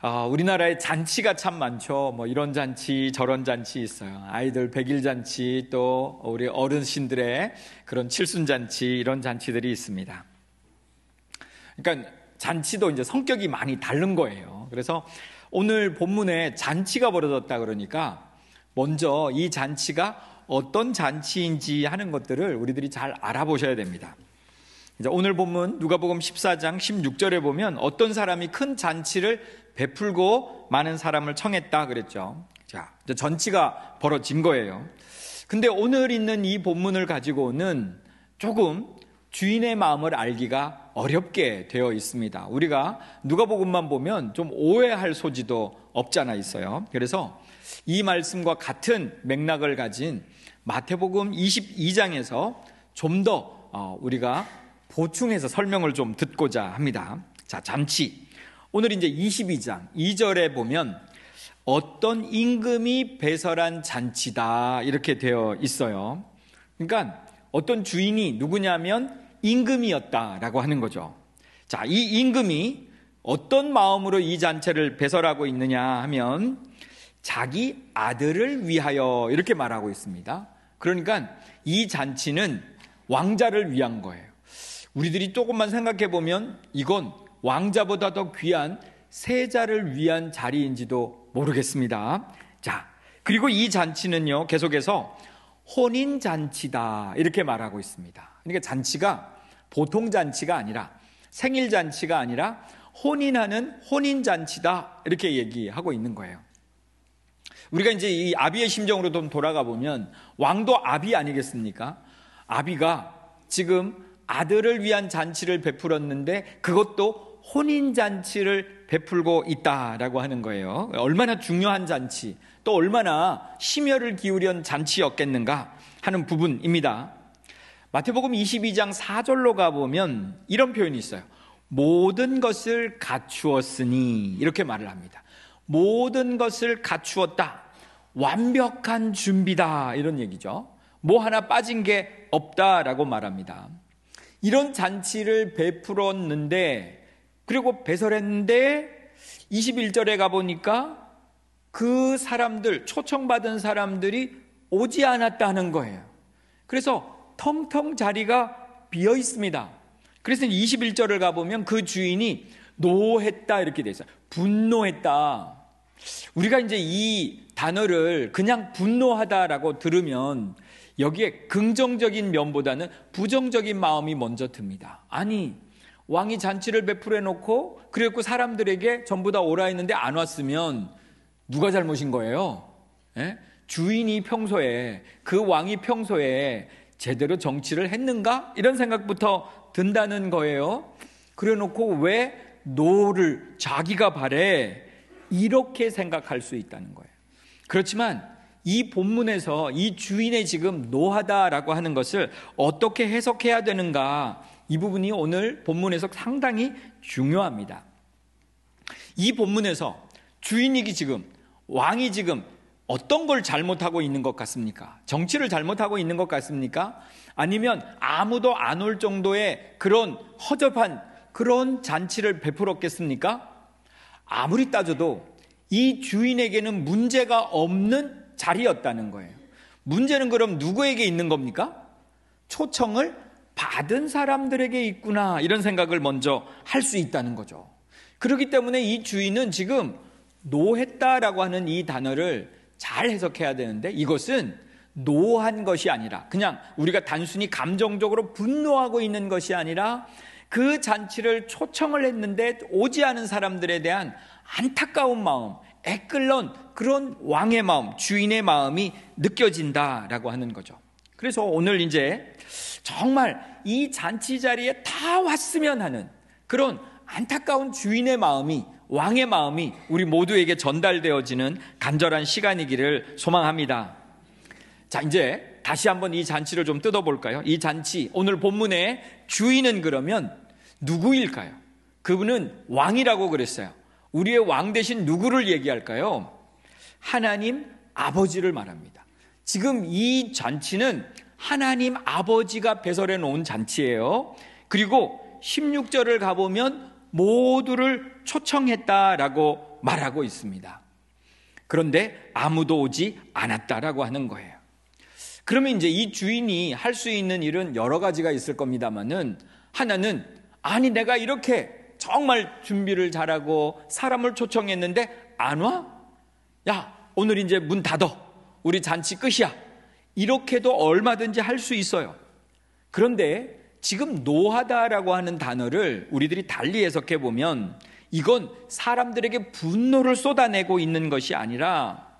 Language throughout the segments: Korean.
우리나라에 잔치가 참 많죠. 뭐 이런 잔치 저런 잔치 있어요. 아이들 100일 잔치, 또 우리 어르신들의 그런 칠순잔치, 이런 잔치들이 있습니다. 그러니까 잔치도 이제 성격이 많이 다른 거예요. 그래서 오늘 본문에 잔치가 벌어졌다 그러니까 먼저 이 잔치가 어떤 잔치인지 하는 것들을 우리들이 잘 알아보셔야 됩니다. 이제 오늘 본문 누가복음 14장 16절에 보면 어떤 사람이 큰 잔치를 베풀고 많은 사람을 청했다 그랬죠. 자, 이제 잔치가 벌어진 거예요. 근데 오늘 있는 이 본문을 가지고는 조금 주인의 마음을 알기가 어렵게 되어 있습니다. 우리가 누가복음만 보면 좀 오해할 소지도 없잖아 있어요. 그래서 이 말씀과 같은 맥락을 가진 마태복음 22장에서 좀 더 우리가 보충해서 설명을 좀 듣고자 합니다. 자, 잔치. 오늘 이제 22장 2절에 보면 어떤 임금이 배설한 잔치다 이렇게 되어 있어요. 그러니까 어떤 주인이 누구냐면 임금이었다라고 하는 거죠. 자, 이 임금이 어떤 마음으로 이 잔치를 배설하고 있느냐 하면 자기 아들을 위하여 이렇게 말하고 있습니다. 그러니까 이 잔치는 왕자를 위한 거예요. 우리들이 조금만 생각해 보면 이건 왕자보다 더 귀한 세자를 위한 자리인지도 모르겠습니다. 자, 그리고 이 잔치는요, 계속해서 혼인잔치다 이렇게 말하고 있습니다. 그러니까 잔치가 보통 잔치가 아니라 생일 잔치가 아니라 혼인하는 혼인잔치다 이렇게 얘기하고 있는 거예요. 우리가 이제 이 아비의 심정으로 좀 돌아가 보면 왕도 아비 아니겠습니까? 아비가 지금 아들을 위한 잔치를 베풀었는데 그것도 혼인잔치를 베풀고 있다라고 하는 거예요. 얼마나 중요한 잔치, 또 얼마나 심혈을 기울인 잔치였겠는가 하는 부분입니다. 마태복음 22장 4절로 가보면 이런 표현이 있어요. 모든 것을 갖추었으니 이렇게 말을 합니다. 모든 것을 갖추었다, 완벽한 준비다 이런 얘기죠. 뭐 하나 빠진 게 없다라고 말합니다. 이런 잔치를 베풀었는데, 그리고 배설했는데 21절에 가보니까 그 사람들, 초청받은 사람들이 오지 않았다는 거예요. 그래서 텅텅 자리가 비어 있습니다. 그래서 21절을 가보면 그 주인이 노했다 이렇게 돼 있어요. 분노했다. 우리가 이제 이 단어를 그냥 분노하다라고 들으면 여기에 긍정적인 면보다는 부정적인 마음이 먼저 듭니다. 아니, 왕이 잔치를 베풀어 놓고 그리고 사람들에게 전부 다 오라 했는데 안 왔으면 누가 잘못인 거예요? 예? 주인이 평소에, 그 왕이 평소에 제대로 정치를 했는가? 이런 생각부터 든다는 거예요. 그래 놓고 왜 노를 자기가 바래? 이렇게 생각할 수 있다는 거예요. 그렇지만 이 본문에서 이 주인의 지금 노하다라고 하는 것을 어떻게 해석해야 되는가, 이 부분이 오늘 본문에서 상당히 중요합니다. 이 본문에서 주인이 지금, 왕이 지금 어떤 걸 잘못하고 있는 것 같습니까? 정치를 잘못하고 있는 것 같습니까? 아니면 아무도 안 올 정도의 그런 허접한 그런 잔치를 베풀었겠습니까? 아무리 따져도 이 주인에게는 문제가 없는 자리였다는 거예요. 문제는 그럼 누구에게 있는 겁니까? 초청을 받은 사람들에게 있구나, 이런 생각을 먼저 할 수 있다는 거죠. 그렇기 때문에 이 주인은 지금 노했다라고 하는 이 단어를 잘 해석해야 되는데, 이것은 노한 것이 아니라 그냥 우리가 단순히 감정적으로 분노하고 있는 것이 아니라 그 잔치를 초청을 했는데 오지 않은 사람들에 대한 안타까운 마음, 애끓는 그런 왕의 마음, 주인의 마음이 느껴진다라고 하는 거죠. 그래서 오늘 이제 정말 이 잔치 자리에 다 왔으면 하는 그런 안타까운 주인의 마음이, 왕의 마음이 우리 모두에게 전달되어지는 간절한 시간이기를 소망합니다. 자, 이제 다시 한번 이 잔치를 좀 뜯어볼까요? 이 잔치, 오늘 본문의 주인은 그러면 누구일까요? 그분은 왕이라고 그랬어요. 우리의 왕 대신 누구를 얘기할까요? 하나님 아버지를 말합니다. 지금 이 잔치는 하나님 아버지가 배설해 놓은 잔치예요. 그리고 16절을 가보면 모두를 초청했다라고 말하고 있습니다. 그런데 아무도 오지 않았다라고 하는 거예요. 그러면 이제 이 주인이 할 수 있는 일은 여러 가지가 있을 겁니다만은, 하나는 아니 내가 이렇게 정말 준비를 잘하고 사람을 초청했는데 안 와? 야, 오늘 이제 문 닫어. 우리 잔치 끝이야. 이렇게도 얼마든지 할 수 있어요. 그런데 지금 노하다라고 하는 단어를 우리들이 달리 해석해 보면, 이건 사람들에게 분노를 쏟아내고 있는 것이 아니라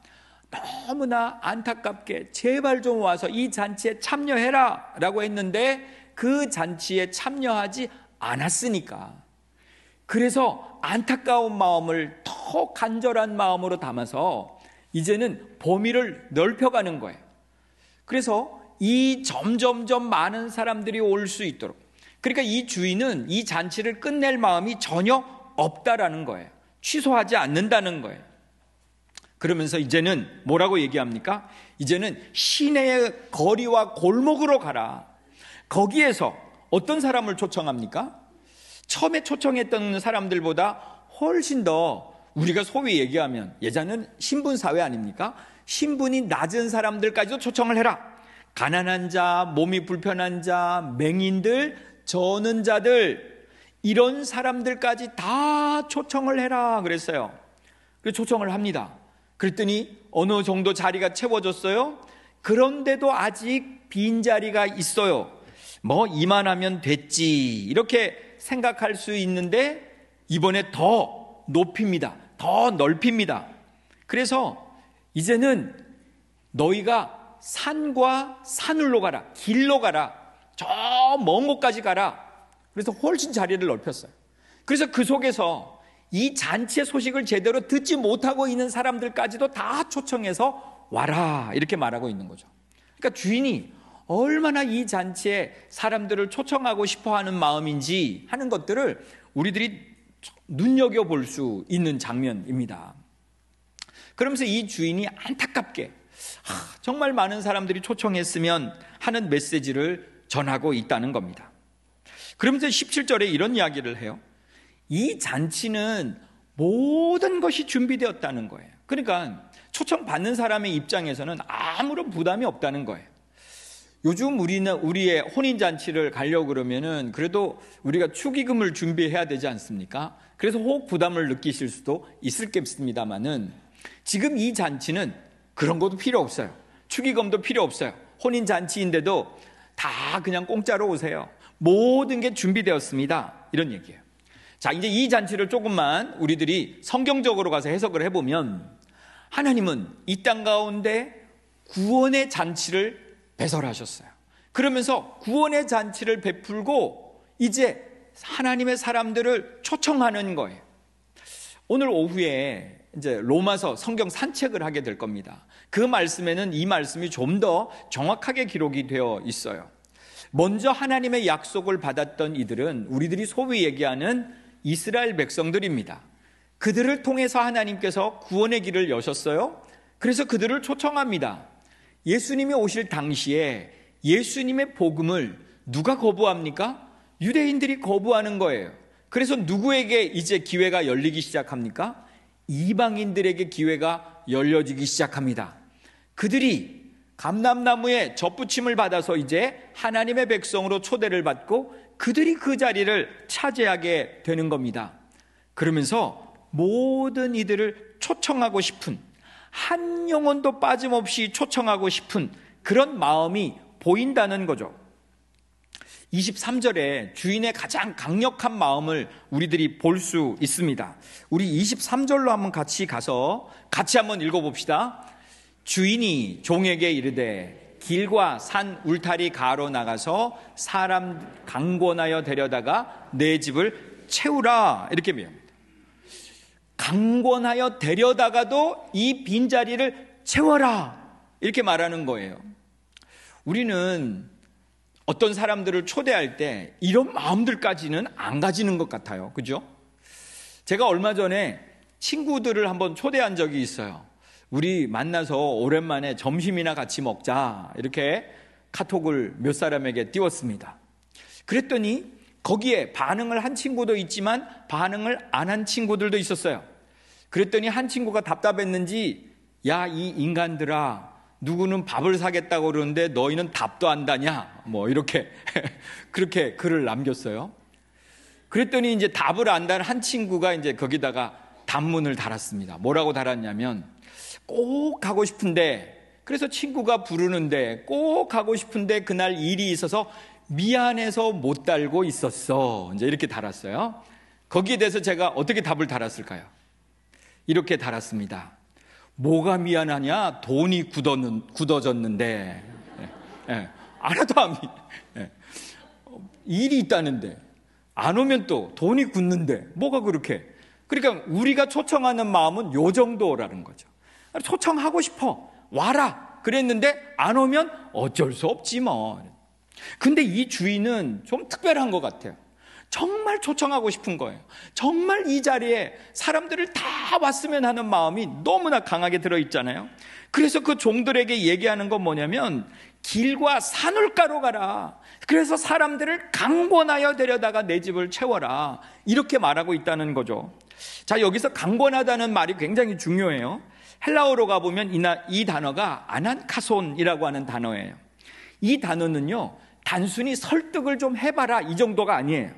너무나 안타깝게 제발 좀 와서 이 잔치에 참여해라 라고 했는데 그 잔치에 참여하지 않았으니까, 그래서 안타까운 마음을 더 간절한 마음으로 담아서 이제는 범위를 넓혀가는 거예요. 그래서 이 점점점 많은 사람들이 올 수 있도록, 그러니까 이 주인은 이 잔치를 끝낼 마음이 전혀 없다라는 거예요. 취소하지 않는다는 거예요. 그러면서 이제는 뭐라고 얘기합니까? 이제는 시내의 거리와 골목으로 가라. 거기에서 어떤 사람을 초청합니까? 처음에 초청했던 사람들보다 훨씬 더, 우리가 소위 얘기하면 예전에는 신분사회 아닙니까? 신분이 낮은 사람들까지도 초청을 해라. 가난한 자, 몸이 불편한 자, 맹인들, 저는 자들, 이런 사람들까지 다 초청을 해라 그랬어요. 그래서 초청을 합니다. 그랬더니 어느 정도 자리가 채워졌어요. 그런데도 아직 빈자리가 있어요. 뭐 이만하면 됐지 이렇게 생각할 수 있는데, 이번에 더 높입니다. 더 넓힙니다. 그래서 이제는 너희가 산과 산울로 가라, 길로 가라, 저 먼 곳까지 가라. 그래서 훨씬 자리를 넓혔어요. 그래서 그 속에서 이 잔치의 소식을 제대로 듣지 못하고 있는 사람들까지도 다 초청해서 와라 이렇게 말하고 있는 거죠. 그러니까 주인이 얼마나 이 잔치에 사람들을 초청하고 싶어하는 마음인지 하는 것들을 우리들이 눈여겨볼 수 있는 장면입니다. 그러면서 이 주인이 안타깝게 정말 많은 사람들이 초청했으면 하는 메시지를 전하고 있다는 겁니다. 그러면서 17절에 이런 이야기를 해요. 이 잔치는 모든 것이 준비되었다는 거예요. 그러니까 초청받는 사람의 입장에서는 아무런 부담이 없다는 거예요. 요즘 우리의 혼인잔치를 가려고 그러면은 그래도 우리가 축의금을 준비해야 되지 않습니까? 그래서 혹 부담을 느끼실 수도 있겠습니다만은, 지금 이 잔치는 그런 것도 필요 없어요. 축의금도 필요 없어요. 혼인잔치인데도 다 그냥 공짜로 오세요. 모든 게 준비되었습니다. 이런 얘기예요. 자, 이제 이 잔치를 조금만 우리들이 성경적으로 가서 해석을 해보면, 하나님은 이 땅 가운데 구원의 잔치를 배설하셨어요. 그러면서 구원의 잔치를 베풀고 이제 하나님의 사람들을 초청하는 거예요. 오늘 오후에 이제 로마서 성경 산책을 하게 될 겁니다. 그 말씀에는 이 말씀이 좀 더 정확하게 기록이 되어 있어요. 먼저 하나님의 약속을 받았던 이들은 우리들이 소위 얘기하는 이스라엘 백성들입니다. 그들을 통해서 하나님께서 구원의 길을 여셨어요. 그래서 그들을 초청합니다. 예수님이 오실 당시에 예수님의 복음을 누가 거부합니까? 유대인들이 거부하는 거예요. 그래서 누구에게 이제 기회가 열리기 시작합니까? 이방인들에게 기회가 열려지기 시작합니다. 그들이 감람나무에 접붙임을 받아서 이제 하나님의 백성으로 초대를 받고 그들이 그 자리를 차지하게 되는 겁니다. 그러면서 모든 이들을 초청하고 싶은, 한 영혼도 빠짐없이 초청하고 싶은 그런 마음이 보인다는 거죠. 23절에 주인의 가장 강력한 마음을 우리들이 볼 수 있습니다. 우리 23절로 한번 같이 가서 같이 한번 읽어봅시다. 주인이 종에게 이르되 길과 산 울타리 가로 나가서 사람 강권하여 데려다가 내 집을 채우라 이렇게 말합니다. 강권하여 데려다가도 이 빈자리를 채워라 이렇게 말하는 거예요. 우리는 어떤 사람들을 초대할 때 이런 마음들까지는 안 가지는 것 같아요. 그죠? 제가 얼마 전에 친구들을 한번 초대한 적이 있어요. 우리 만나서 오랜만에 점심이나 같이 먹자 이렇게 카톡을 몇 사람에게 띄웠습니다. 그랬더니 거기에 반응을 한 친구도 있지만 반응을 안 한 친구들도 있었어요. 그랬더니 한 친구가 답답했는지, 야, 이 인간들아, 누구는 밥을 사겠다고 그러는데 너희는 답도 안 다냐? 뭐 이렇게 그렇게 글을 남겼어요. 그랬더니 이제 답을 안다는 한 친구가 이제 거기다가 단문을 달았습니다. 뭐라고 달았냐면, 꼭 가고 싶은데, 그래서 친구가 부르는데 꼭 가고 싶은데 그날 일이 있어서 미안해서 못 달고 있었어. 이제 이렇게 달았어요. 거기에 대해서 제가 어떻게 답을 달았을까요? 이렇게 달았습니다. 뭐가 미안하냐? 돈이 굳어졌는데. 하나도 안 일이 있다는데 안 오면 또 돈이 굳는데 뭐가 그렇게. 그러니까 우리가 초청하는 마음은 요 정도라는 거죠. 초청하고 싶어, 와라 그랬는데 안 오면 어쩔 수 없지 뭐. 근데 이 주인은 좀 특별한 것 같아요. 정말 초청하고 싶은 거예요. 정말 이 자리에 사람들을 다 왔으면 하는 마음이 너무나 강하게 들어있잖아요. 그래서 그 종들에게 얘기하는 건 뭐냐면, 길과 산울가로 가라. 그래서 사람들을 강권하여 데려다가 내 집을 채워라. 이렇게 말하고 있다는 거죠. 자, 여기서 강권하다는 말이 굉장히 중요해요. 헬라어로 가보면 이 단어가 아난카손이라고 하는 단어예요. 이 단어는요, 단순히 설득을 좀 해봐라 이 정도가 아니에요.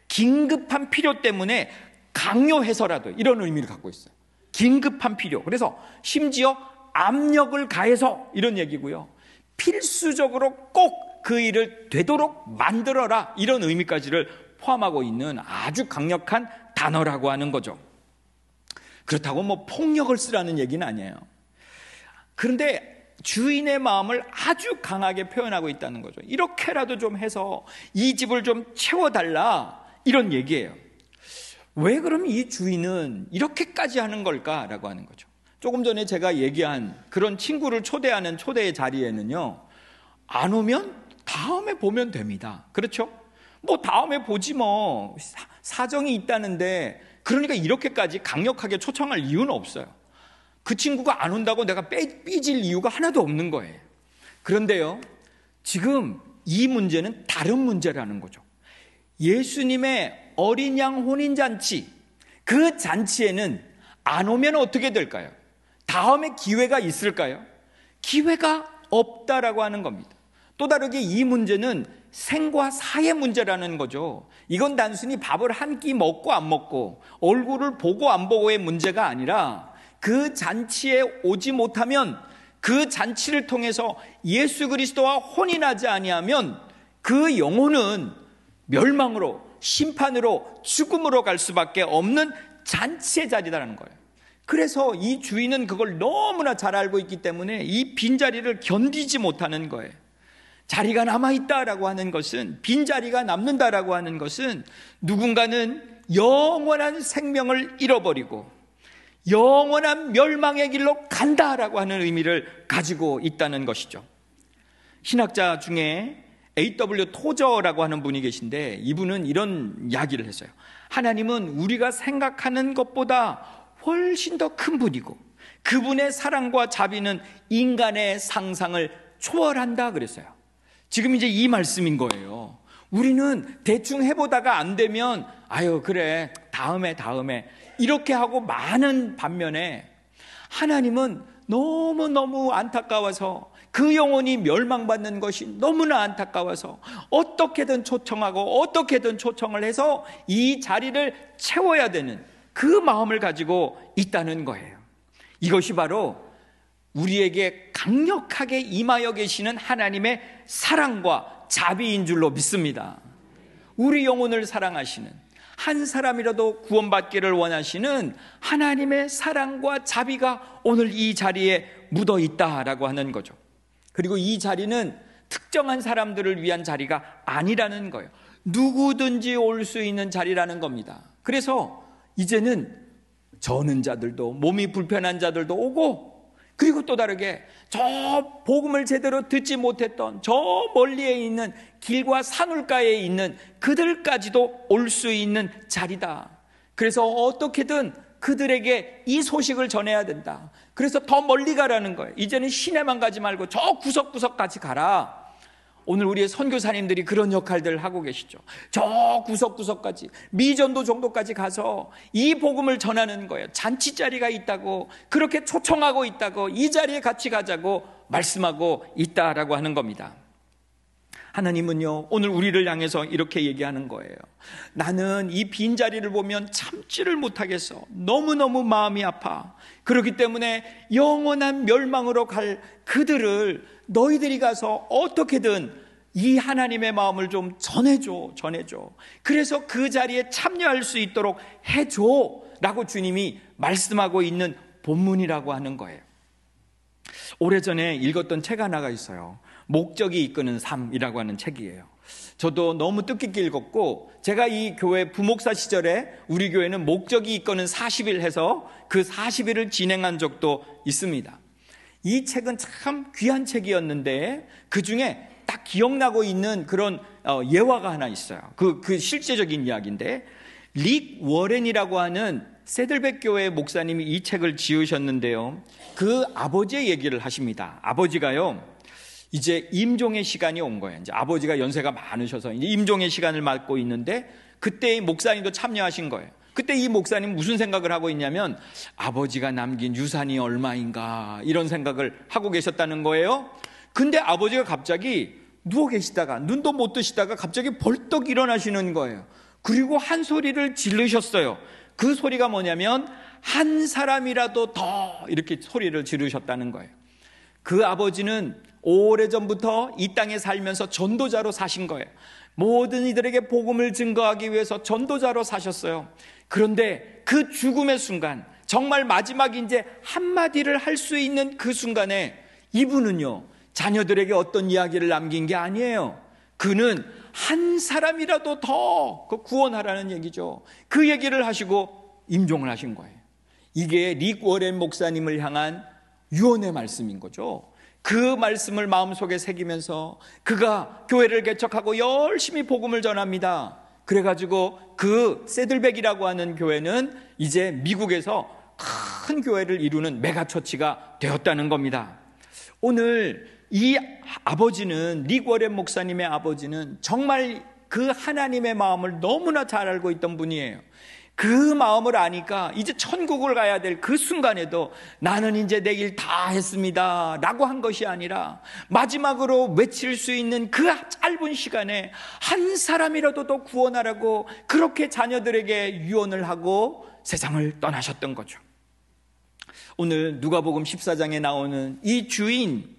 긴급한 필요 때문에 강요해서라도, 이런 의미를 갖고 있어요. 긴급한 필요. 그래서 심지어 압력을 가해서, 이런 얘기고요. 필수적으로 꼭 그 일을 되도록 만들어라, 이런 의미까지를 포함하고 있는 아주 강력한 단어라고 하는 거죠. 그렇다고 뭐 폭력을 쓰라는 얘기는 아니에요. 그런데 주인의 마음을 아주 강하게 표현하고 있다는 거죠. 이렇게라도 좀 해서 이 집을 좀 채워달라, 이런 얘기예요. 왜 그럼 이 주인은 이렇게까지 하는 걸까라고 하는 거죠. 조금 전에 제가 얘기한 그런 친구를 초대하는 초대의 자리에는요, 안 오면 다음에 보면 됩니다. 그렇죠? 뭐 다음에 보지 뭐, 사정이 있다는데, 그러니까 이렇게까지 강력하게 초청할 이유는 없어요. 그 친구가 안 온다고 내가 삐질 이유가 하나도 없는 거예요. 그런데요, 지금 이 문제는 다른 문제라는 거죠. 예수님의 어린 양 혼인잔치, 그 잔치에는 안 오면 어떻게 될까요? 다음에 기회가 있을까요? 기회가 없다라고 하는 겁니다. 또 다르게 이 문제는 생과 사의 문제라는 거죠. 이건 단순히 밥을 한 끼 먹고 안 먹고, 얼굴을 보고 안 보고의 문제가 아니라, 그 잔치에 오지 못하면, 그 잔치를 통해서 예수 그리스도와 혼인하지 아니하면 그 영혼은 멸망으로, 심판으로, 죽음으로 갈 수밖에 없는 잔치의 자리다라는 거예요. 그래서 이 주인은 그걸 너무나 잘 알고 있기 때문에 이 빈자리를 견디지 못하는 거예요. 자리가 남아있다라고 하는 것은, 빈자리가 남는다라고 하는 것은, 누군가는 영원한 생명을 잃어버리고 영원한 멸망의 길로 간다라고 하는 의미를 가지고 있다는 것이죠. 신학자 중에 A.W. 토저라고 하는 분이 계신데, 이분은 이런 이야기를 했어요. 하나님은 우리가 생각하는 것보다 훨씬 더 큰 분이고, 그분의 사랑과 자비는 인간의 상상을 초월한다 그랬어요. 지금 이제 이 말씀인 거예요. 우리는 대충 해보다가 안 되면 아유 그래 다음에 이렇게 하고 많은 반면에, 하나님은 너무너무 안타까워서, 그 영혼이 멸망받는 것이 너무나 안타까워서 어떻게든 초청하고 어떻게든 초청을 해서 이 자리를 채워야 되는 그 마음을 가지고 있다는 거예요. 이것이 바로 우리에게 강력하게 임하여 계시는 하나님의 사랑과 자비인 줄로 믿습니다. 우리 영혼을 사랑하시는, 한 사람이라도 구원받기를 원하시는 하나님의 사랑과 자비가 오늘 이 자리에 묻어 있다라고 하는 거죠. 그리고 이 자리는 특정한 사람들을 위한 자리가 아니라는 거예요. 누구든지 올 수 있는 자리라는 겁니다. 그래서 이제는 저는 자들도, 몸이 불편한 자들도 오고, 그리고 또 다르게 저 복음을 제대로 듣지 못했던 저 멀리에 있는 길과 산울가에 있는 그들까지도 올 수 있는 자리다. 그래서 어떻게든 그들에게 이 소식을 전해야 된다. 그래서 더 멀리 가라는 거예요. 이제는 시내만 가지 말고 저 구석구석까지 가라. 오늘 우리의 선교사님들이 그런 역할들을 하고 계시죠. 저 구석구석까지, 미전도 정도까지 가서 이 복음을 전하는 거예요. 잔치자리가 있다고, 그렇게 초청하고 있다고, 이 자리에 같이 가자고 말씀하고 있다라고 하는 겁니다. 하나님은요, 오늘 우리를 향해서 이렇게 얘기하는 거예요. 나는 이 빈자리를 보면 참지를 못하겠어. 너무너무 마음이 아파. 그렇기 때문에 영원한 멸망으로 갈 그들을 너희들이 가서 어떻게든 이 하나님의 마음을 좀 전해줘. 그래서 그 자리에 참여할 수 있도록 해줘 라고 주님이 말씀하고 있는 본문이라고 하는 거예요. 오래전에 읽었던 책 하나가 있어요. 목적이 이끄는 삶이라고 하는 책이에요. 저도 너무 뜻깊게 읽었고, 제가 이 교회 부목사 시절에 우리 교회는 목적이 이끄는 40일 해서 그 40일을 진행한 적도 있습니다. 이 책은 참 귀한 책이었는데 그 중에 딱 기억나고 있는 그런 예화가 하나 있어요. 그 실제적인 이야기인데, 릭 워렌이라고 하는 세들백 교회 목사님이 이 책을 지으셨는데요, 그 아버지의 얘기를 하십니다. 아버지가요, 이제 임종의 시간이 온 거예요. 이제 아버지가 연세가 많으셔서 이제 임종의 시간을 맞고 있는데, 그때 이 목사님도 참여하신 거예요. 그때 이 목사님 무슨 생각을 하고 있냐면, 아버지가 남긴 유산이 얼마인가 이런 생각을 하고 계셨다는 거예요. 근데 아버지가 갑자기 누워 계시다가 눈도 못 뜨시다가 갑자기 벌떡 일어나시는 거예요. 그리고 한 소리를 지르셨어요. 그 소리가 뭐냐면, 한 사람이라도 더, 이렇게 소리를 지르셨다는 거예요. 그 아버지는 오래전부터 이 땅에 살면서 전도자로 사신 거예요. 모든 이들에게 복음을 증거하기 위해서 전도자로 사셨어요. 그런데 그 죽음의 순간, 정말 마지막 이제 한마디를 할 수 있는 그 순간에 이분은요, 자녀들에게 어떤 이야기를 남긴 게 아니에요. 그는 한 사람이라도 더 구원하라는 얘기죠. 그 얘기를 하시고 임종을 하신 거예요. 이게 릭 워렌 목사님을 향한 유언의 말씀인 거죠. 그 말씀을 마음속에 새기면서 그가 교회를 개척하고 열심히 복음을 전합니다. 그래가지고 그 세들백이라고 하는 교회는 이제 미국에서 큰 교회를 이루는 메가처치가 되었다는 겁니다. 오늘 이 아버지는, 릭 워렌 목사님의 아버지는 정말 그 하나님의 마음을 너무나 잘 알고 있던 분이에요. 그 마음을 아니까 이제 천국을 가야 될 그 순간에도 나는 이제 내 일 다 했습니다 라고 한 것이 아니라, 마지막으로 외칠 수 있는 그 짧은 시간에 한 사람이라도 더 구원하라고 그렇게 자녀들에게 유언을 하고 세상을 떠나셨던 거죠. 오늘 누가복음 14장에 나오는 이 주인,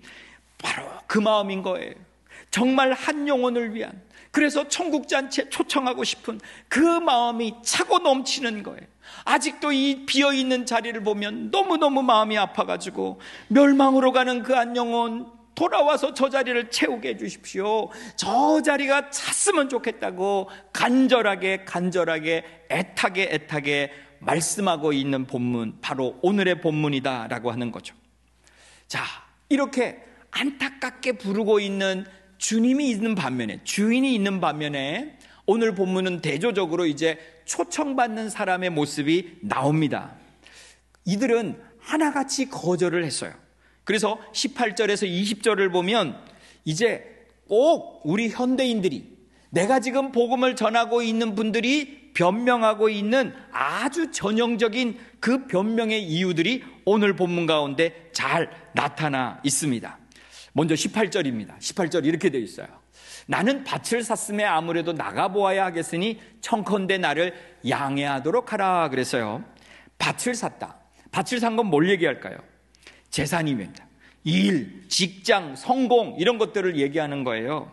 바로 그 마음인 거예요. 정말 한 영혼을 위한, 그래서 천국잔치에 초청하고 싶은 그 마음이 차고 넘치는 거예요. 아직도 이 비어있는 자리를 보면 너무너무 마음이 아파가지고, 멸망으로 가는 그 한 영혼 돌아와서 저 자리를 채우게 해주십시오, 저 자리가 찼으면 좋겠다고 간절하게 애타게 말씀하고 있는 본문, 바로 오늘의 본문이다 라고 하는 거죠. 자, 이렇게 안타깝게 부르고 있는 주님이 있는 반면에, 주인이 있는 반면에, 오늘 본문은 대조적으로 이제 초청받는 사람의 모습이 나옵니다. 이들은 하나같이 거절을 했어요. 그래서 18절에서 20절을 보면 이제 꼭 우리 현대인들이, 내가 지금 복음을 전하고 있는 분들이 변명하고 있는 아주 전형적인 그 변명의 이유들이 오늘 본문 가운데 잘 나타나 있습니다. 먼저 18절입니다. 18절 이렇게 되어 있어요. 나는 밭을 샀음에 아무래도 나가보아야 하겠으니 청컨대 나를 양해하도록 하라 그랬어요. 밭을 샀다. 밭을 산 건 뭘 얘기할까요? 재산입니다. 일, 직장, 성공, 이런 것들을 얘기하는 거예요.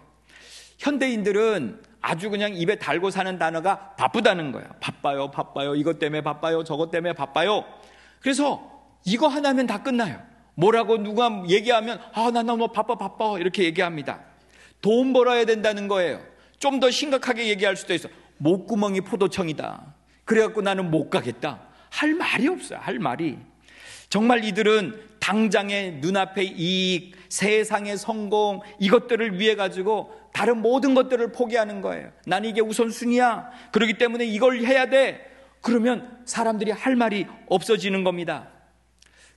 현대인들은 아주 그냥 입에 달고 사는 단어가 바쁘다는 거예요. 바빠요. 이것 때문에 바빠요. 저것 때문에 바빠요. 그래서 이거 하나면 다 끝나요. 뭐라고 누가 얘기하면 나 너무 바빠 이렇게 얘기합니다. 돈 벌어야 된다는 거예요. 좀 더 심각하게 얘기할 수도 있어. 목구멍이 포도청이다. 그래갖고 나는 못 가겠다. 할 말이 없어요. 할 말이. 정말 이들은 당장의 눈앞의 이익, 세상의 성공, 이것들을 위해 가지고 다른 모든 것들을 포기하는 거예요. 난 이게 우선순위야. 그렇기 때문에 이걸 해야 돼. 그러면 사람들이 할 말이 없어지는 겁니다.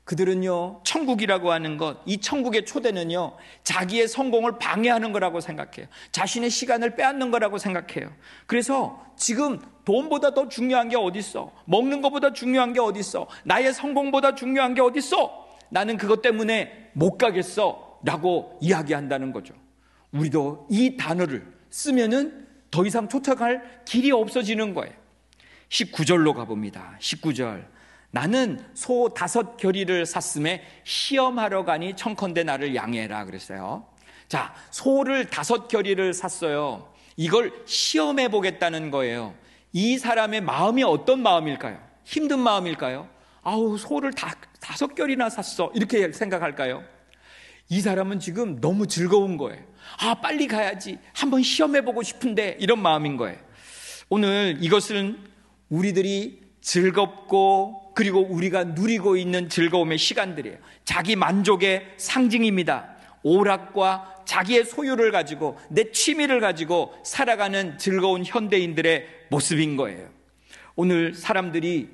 그들은요, 천국이라고 하는 것, 이 천국의 초대는요, 자기의 성공을 방해하는 거라고 생각해요. 자신의 시간을 빼앗는 거라고 생각해요. 그래서 지금 돈보다 더 중요한 게 어딨어? 먹는 것보다 중요한 게 어딨어? 나의 성공보다 중요한 게 어딨어? 나는 그것 때문에 못 가겠어 라고 이야기한다는 거죠. 우리도 이 단어를 쓰면은 더 이상 쫓아갈 길이 없어지는 거예요. 19절로 가봅니다. 19절. 나는 소 5겨리를 샀음에 시험하러 가니 청컨대 나를 양해해라 그랬어요. 자, 소를 5겨리를 샀어요. 이걸 시험해 보겠다는 거예요. 이 사람의 마음이 어떤 마음일까요? 힘든 마음일까요? 아우, 소를 5겨리나 샀어, 이렇게 생각할까요? 이 사람은 지금 너무 즐거운 거예요. 아, 빨리 가야지, 한번 시험해 보고 싶은데, 이런 마음인 거예요. 오늘 이것은 우리들이 즐겁고 그리고 우리가 누리고 있는 즐거움의 시간들이에요. 자기 만족의 상징입니다. 오락과 자기의 소유를 가지고, 내 취미를 가지고 살아가는 즐거운 현대인들의 모습인 거예요. 오늘 사람들이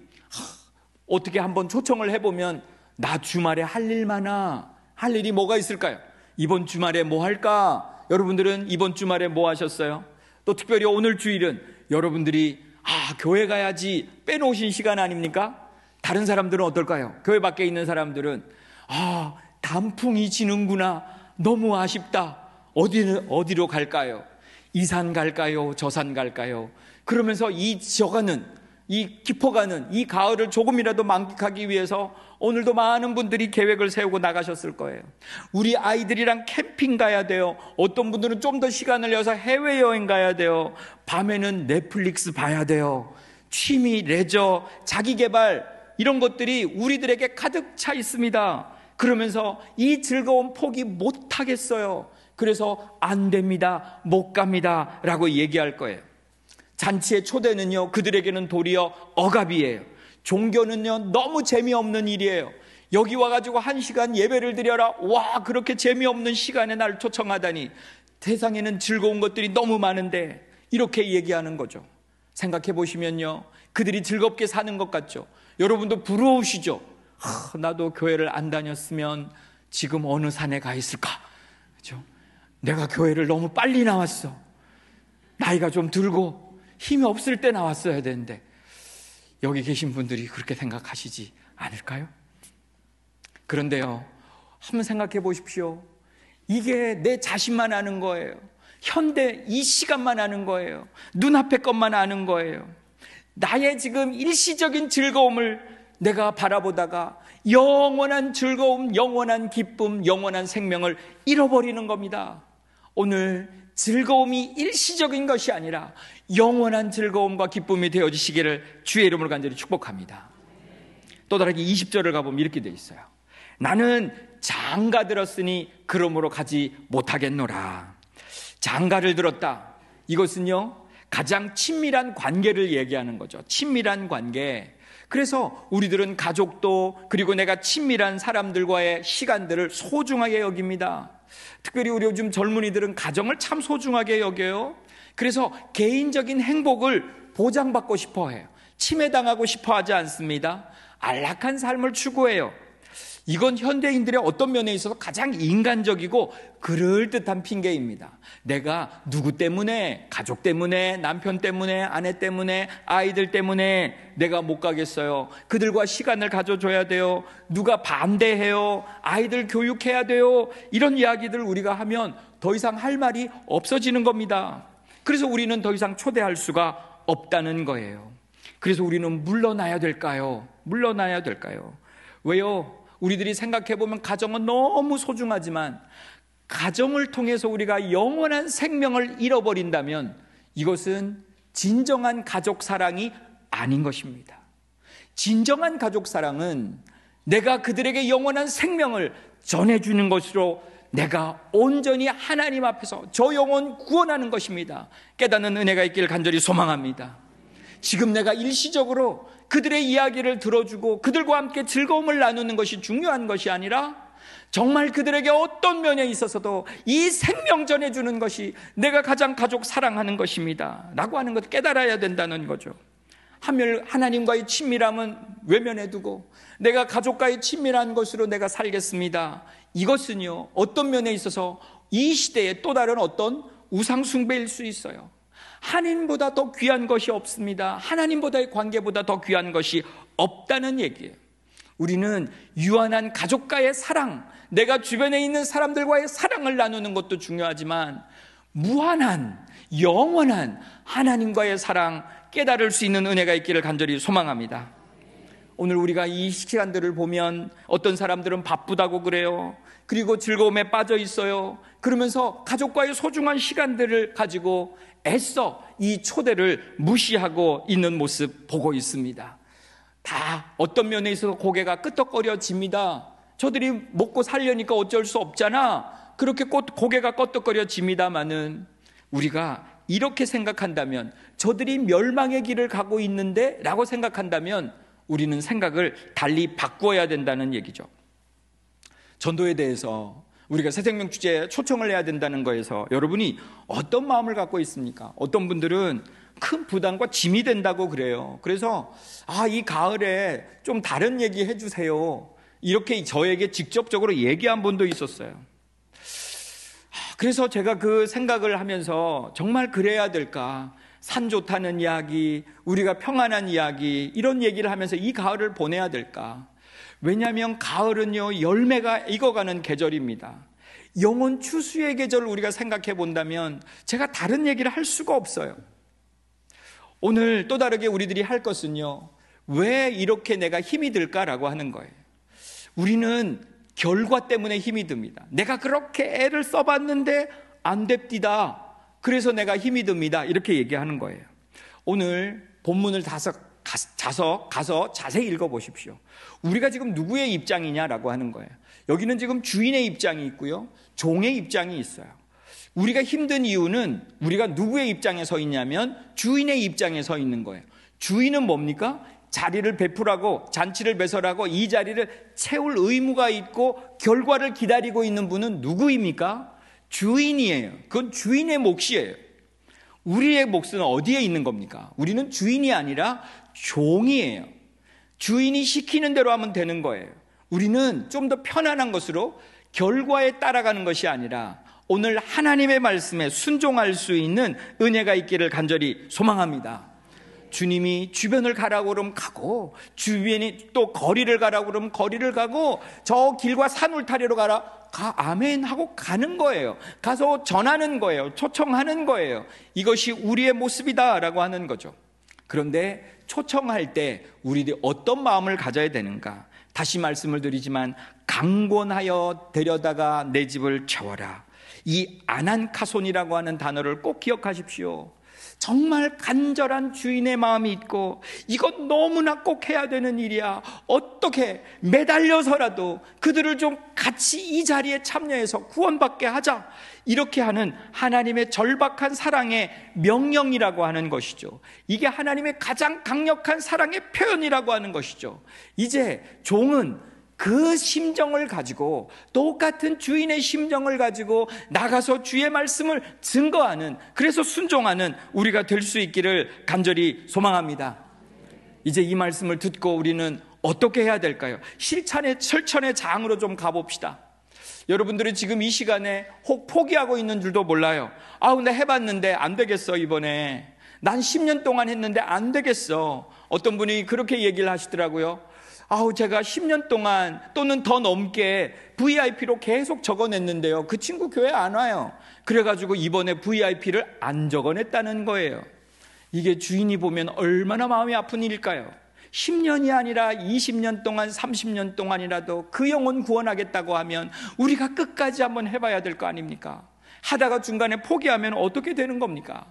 어떻게 한번 초청을 해보면, 나 주말에 할 일 많아. 할 일이 뭐가 있을까요? 이번 주말에 뭐 할까? 여러분들은 이번 주말에 뭐 하셨어요? 또 특별히 오늘 주일은 여러분들이 교회 가야지 빼놓으신 시간 아닙니까? 다른 사람들은 어떨까요? 교회 밖에 있는 사람들은 단풍이 지는구나, 너무 아쉽다, 어디로 갈까요? 이 산 갈까요? 저 산 갈까요? 그러면서 깊어가는 이 가을을 조금이라도 만끽하기 위해서 오늘도 많은 분들이 계획을 세우고 나가셨을 거예요. 우리 아이들이랑 캠핑 가야 돼요. 어떤 분들은 좀 더 시간을 내서 해외여행 가야 돼요. 밤에는 넷플릭스 봐야 돼요. 취미, 레저, 자기개발, 이런 것들이 우리들에게 가득 차 있습니다. 그러면서 이 즐거운 포기 못하겠어요. 그래서 안 됩니다, 못 갑니다 라고 얘기할 거예요. 잔치의 초대는요, 그들에게는 도리어 억압이에요. 종교는요, 너무 재미없는 일이에요. 여기 와가지고 1시간 예배를 드려라. 와, 그렇게 재미없는 시간에 날 초청하다니. 세상에는 즐거운 것들이 너무 많은데, 이렇게 얘기하는 거죠. 생각해 보시면요, 그들이 즐겁게 사는 것 같죠. 여러분도 부러우시죠? 나도 교회를 안 다녔으면 지금 어느 산에 가 있을까? 그렇죠? 내가 교회를 너무 빨리 나왔어. 나이가 좀 들고 힘이 없을 때 나왔어야 되는데. 여기 계신 분들이 그렇게 생각하시지 않을까요? 그런데요, 한번 생각해 보십시오. 이게 내 자신만 아는 거예요. 현대 이 시간만 아는 거예요. 눈앞의 것만 아는 거예요. 나의 지금 일시적인 즐거움을 내가 바라보다가 영원한 즐거움, 영원한 기쁨, 영원한 생명을 잃어버리는 겁니다. 오늘 즐거움이 일시적인 것이 아니라 영원한 즐거움과 기쁨이 되어지시기를 주의 이름으로 간절히 축복합니다. 또 다르게 20절을 가보면 이렇게 돼 있어요. 나는 장가 들었으니 그러므로 가지 못하겠노라. 장가를 들었다. 이것은요, 가장 친밀한 관계를 얘기하는 거죠. 친밀한 관계. 그래서 우리들은 가족도, 그리고 내가 친밀한 사람들과의 시간들을 소중하게 여깁니다. 특별히 우리 요즘 젊은이들은 가정을 참 소중하게 여겨요. 그래서 개인적인 행복을 보장받고 싶어 해요. 침해당하고 싶어 하지 않습니다. 안락한 삶을 추구해요. 이건 현대인들의 어떤 면에 있어서 가장 인간적이고 그럴듯한 핑계입니다. 내가 누구 때문에, 가족 때문에, 남편 때문에, 아내 때문에, 아이들 때문에 내가 못 가겠어요. 그들과 시간을 가져줘야 돼요. 누가 반대해요. 아이들 교육해야 돼요. 이런 이야기들 우리가 하면 더 이상 할 말이 없어지는 겁니다. 그래서 우리는 더 이상 초대할 수가 없다는 거예요. 그래서 우리는 물러나야 될까요? 물러나야 될까요? 왜요? 우리들이 생각해보면 가정은 너무 소중하지만 가정을 통해서 우리가 영원한 생명을 잃어버린다면 이것은 진정한 가족 사랑이 아닌 것입니다. 진정한 가족 사랑은 내가 그들에게 영원한 생명을 전해주는 것으로 내가 온전히 하나님 앞에서 저 영혼 구원하는 것입니다. 깨닫는 은혜가 있기를 간절히 소망합니다. 지금 내가 일시적으로 그들의 이야기를 들어주고 그들과 함께 즐거움을 나누는 것이 중요한 것이 아니라 정말 그들에게 어떤 면에 있어서도 이 생명 전해주는 것이 내가 가장 가족 사랑하는 것입니다 라고 하는 것을 깨달아야 된다는 거죠. 하나님과의 친밀함은 외면해 두고 내가 가족과의 친밀한 것으로 내가 살겠습니다. 이것은요, 어떤 면에 있어서 이 시대의 또 다른 어떤 우상숭배일 수 있어요. 하나님보다 더 귀한 것이 없습니다. 하나님보다의 관계보다 더 귀한 것이 없다는 얘기예요. 우리는 유한한 가족과의 사랑, 내가 주변에 있는 사람들과의 사랑을 나누는 것도 중요하지만 무한한 영원한 하나님과의 사랑 깨달을 수 있는 은혜가 있기를 간절히 소망합니다. 오늘 우리가 이 시간들을 보면 어떤 사람들은 바쁘다고 그래요. 그리고 즐거움에 빠져 있어요. 그러면서 가족과의 소중한 시간들을 가지고 애써 이 초대를 무시하고 있는 모습 보고 있습니다. 다 어떤 면에 있어서 고개가 끄덕거려집니다. 저들이 먹고 살려니까 어쩔 수 없잖아. 그렇게 고개가 끄덕거려집니다마는 우리가 이렇게 생각한다면, 저들이 멸망의 길을 가고 있는데 라고 생각한다면 우리는 생각을 달리 바꾸어야 된다는 얘기죠. 전도에 대해서 우리가 새생명 주제에 초청을 해야 된다는 거에서 여러분이 어떤 마음을 갖고 있습니까? 어떤 분들은 큰 부담과 짐이 된다고 그래요. 그래서 이 가을에 좀 다른 얘기 해주세요, 이렇게 저에게 직접적으로 얘기한 분도 있었어요. 그래서 제가 그 생각을 하면서 정말 그래야 될까? 산 좋다는 이야기, 우리가 평안한 이야기, 이런 얘기를 하면서 이 가을을 보내야 될까? 왜냐하면 가을은요, 열매가 익어가는 계절입니다. 영혼 추수의 계절을 우리가 생각해 본다면 제가 다른 얘기를 할 수가 없어요. 오늘 또 다르게 우리들이 할 것은요, 왜 이렇게 내가 힘이 들까라고 하는 거예요. 우리는 결과 때문에 힘이 듭니다. 내가 그렇게 애를 써봤는데 안 됩디다. 그래서 내가 힘이 듭니다. 이렇게 얘기하는 거예요. 오늘 본문을 가서 자세히 읽어보십시오. 우리가 지금 누구의 입장이냐라고 하는 거예요. 여기는 지금 주인의 입장이 있고요, 종의 입장이 있어요. 우리가 힘든 이유는 우리가 누구의 입장에 서 있냐면 주인의 입장에 서 있는 거예요. 주인은 뭡니까? 자리를 베풀하고 잔치를 배설하고 이 자리를 채울 의무가 있고 결과를 기다리고 있는 분은 누구입니까? 주인이에요. 그건 주인의 몫이에요. 우리의 몫은 어디에 있는 겁니까? 우리는 주인이 아니라 종이에요. 주인이 시키는 대로 하면 되는 거예요. 우리는 좀 더 편안한 것으로 결과에 따라가는 것이 아니라 오늘 하나님의 말씀에 순종할 수 있는 은혜가 있기를 간절히 소망합니다. 주님이 주변을 가라고 그러면 가고, 주변이 또 거리를 가라고 그러면 거리를 가고, 저 길과 산 울타리로 가라, 아멘 하고 가는 거예요. 가서 전하는 거예요. 초청하는 거예요. 이것이 우리의 모습이다라고 하는 거죠. 그런데 초청할 때 우리들이 어떤 마음을 가져야 되는가? 다시 말씀을 드리지만 강권하여 데려다가 내 집을 채워라. 이 아난카손이라고 하는 단어를 꼭 기억하십시오. 정말 간절한 주인의 마음이 있고 이건 너무나 꼭 해야 되는 일이야, 어떻게 매달려서라도 그들을 좀 같이 이 자리에 참여해서 구원받게 하자, 이렇게 하는 하나님의 절박한 사랑의 명령이라고 하는 것이죠. 이게 하나님의 가장 강력한 사랑의 표현이라고 하는 것이죠. 이제 종은 그 심정을 가지고, 똑같은 주인의 심정을 가지고 나가서 주의 말씀을 증거하는, 그래서 순종하는 우리가 될 수 있기를 간절히 소망합니다. 이제 이 말씀을 듣고 우리는 어떻게 해야 될까요? 실천의 장으로 좀 가봅시다. 여러분들이 지금 이 시간에 혹 포기하고 있는 줄도 몰라요. 근데 해봤는데 안 되겠어, 이번에. 난 10년 동안 했는데 안 되겠어. 어떤 분이 그렇게 얘기를 하시더라고요. 제가 10년 동안 또는 더 넘게 VIP로 계속 적어냈는데요, 그 친구 교회 안 와요. 그래가지고 이번에 VIP를 안 적어냈다는 거예요. 이게 주인이 보면 얼마나 마음이 아픈 일일까요? 10년이 아니라 20년 동안 30년 동안이라도 그 영혼 구원하겠다고 하면 우리가 끝까지 한번 해봐야 될 거 아닙니까? 하다가 중간에 포기하면 어떻게 되는 겁니까?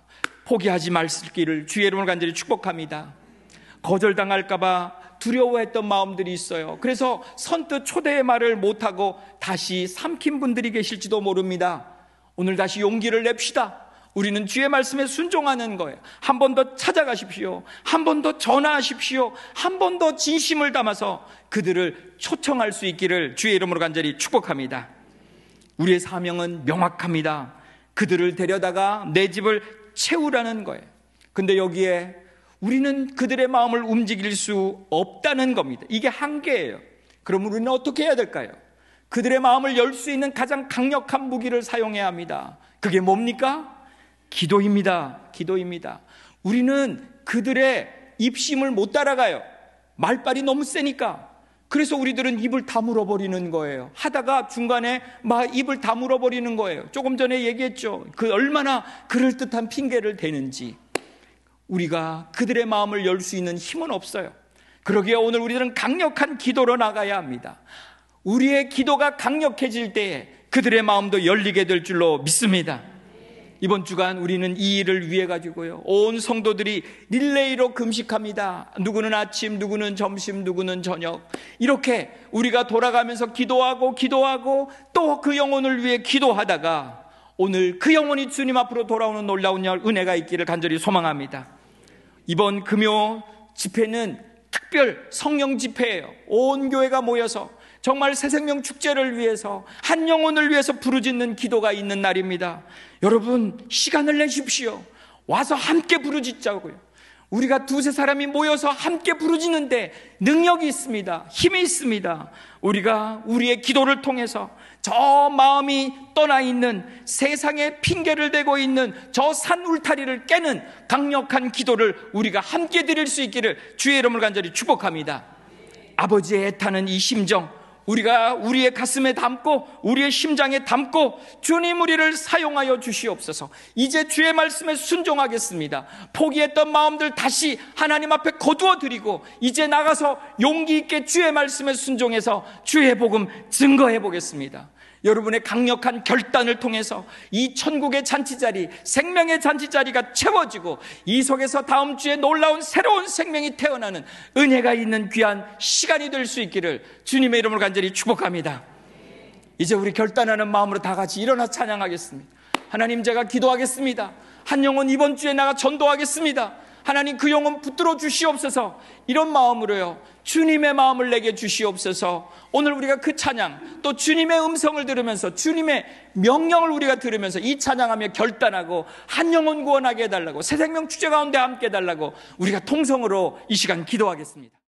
포기하지 말기를 주의 이름으로 간절히 축복합니다. 거절당할까봐 두려워했던 마음들이 있어요. 그래서 선뜻 초대의 말을 못하고 다시 삼킨 분들이 계실지도 모릅니다. 오늘 다시 용기를 냅시다. 우리는 주의 말씀에 순종하는 거예요. 한 번 더 찾아가십시오. 한 번 더 전화하십시오. 한 번 더 진심을 담아서 그들을 초청할 수 있기를 주의 이름으로 간절히 축복합니다. 우리의 사명은 명확합니다. 그들을 데려다가 내 집을 채우라는 거예요. 근데 여기에 우리는 그들의 마음을 움직일 수 없다는 겁니다. 이게 한계예요. 그럼 우리는 어떻게 해야 될까요? 그들의 마음을 열 수 있는 가장 강력한 무기를 사용해야 합니다. 그게 뭡니까? 기도입니다. 기도입니다. 우리는 그들의 입심을 못 따라가요. 말빨이 너무 세니까. 그래서 우리들은 입을 다물어 버리는 거예요. 하다가 중간에 막 입을 다물어 버리는 거예요. 조금 전에 얘기했죠. 그 얼마나 그럴듯한 핑계를 대는지. 우리가 그들의 마음을 열 수 있는 힘은 없어요. 그러기에 오늘 우리들은 강력한 기도로 나가야 합니다. 우리의 기도가 강력해질 때에 그들의 마음도 열리게 될 줄로 믿습니다. 이번 주간 우리는 이 일을 위해 가지고요, 온 성도들이 릴레이로 금식합니다. 누구는 아침, 누구는 점심, 누구는 저녁, 이렇게 우리가 돌아가면서 기도하고 또 그 영혼을 위해 기도하다가 오늘 그 영혼이 주님 앞으로 돌아오는 놀라운 은혜가 있기를 간절히 소망합니다. 이번 금요 집회는 특별 성령 집회예요. 온 교회가 모여서 정말 새생명 축제를 위해서, 한 영혼을 위해서 부르짖는 기도가 있는 날입니다. 여러분, 시간을 내십시오. 와서 함께 부르짖자고요. 우리가 두세 사람이 모여서 함께 부르짖는데 능력이 있습니다. 힘이 있습니다. 우리가 우리의 기도를 통해서 저 마음이 떠나 있는, 세상에 핑계를 대고 있는 저 산 울타리를 깨는 강력한 기도를 우리가 함께 드릴 수 있기를 주의 이름을 간절히 축복합니다. 아버지의 애타는 이 심정, 우리가 우리의 가슴에 담고 우리의 심장에 담고 주님 우리를 사용하여 주시옵소서. 이제 주의 말씀에 순종하겠습니다. 포기했던 마음들 다시 하나님 앞에 거두어 드리고 이제 나가서 용기 있게 주의 말씀에 순종해서 주의 복음 증거해 보겠습니다. 여러분의 강력한 결단을 통해서 이 천국의 잔치자리, 생명의 잔치자리가 채워지고 이 속에서 다음 주에 놀라운 새로운 생명이 태어나는 은혜가 있는 귀한 시간이 될 수 있기를 주님의 이름을 간절히 축복합니다. 이제 우리 결단하는 마음으로 다 같이 일어나 찬양하겠습니다. 하나님, 제가 기도하겠습니다. 한 영혼 이번 주에 나가 전도하겠습니다. 하나님, 그 영혼 붙들어 주시옵소서. 이런 마음으로요, 주님의 마음을 내게 주시옵소서. 오늘 우리가 그 찬양, 또 주님의 음성을 들으면서 주님의 명령을 우리가 들으면서 이 찬양하며 결단하고 한 영혼 구원하게 해달라고, 새생명 축제 가운데 함께 해달라고 우리가 통성으로 이 시간 기도하겠습니다.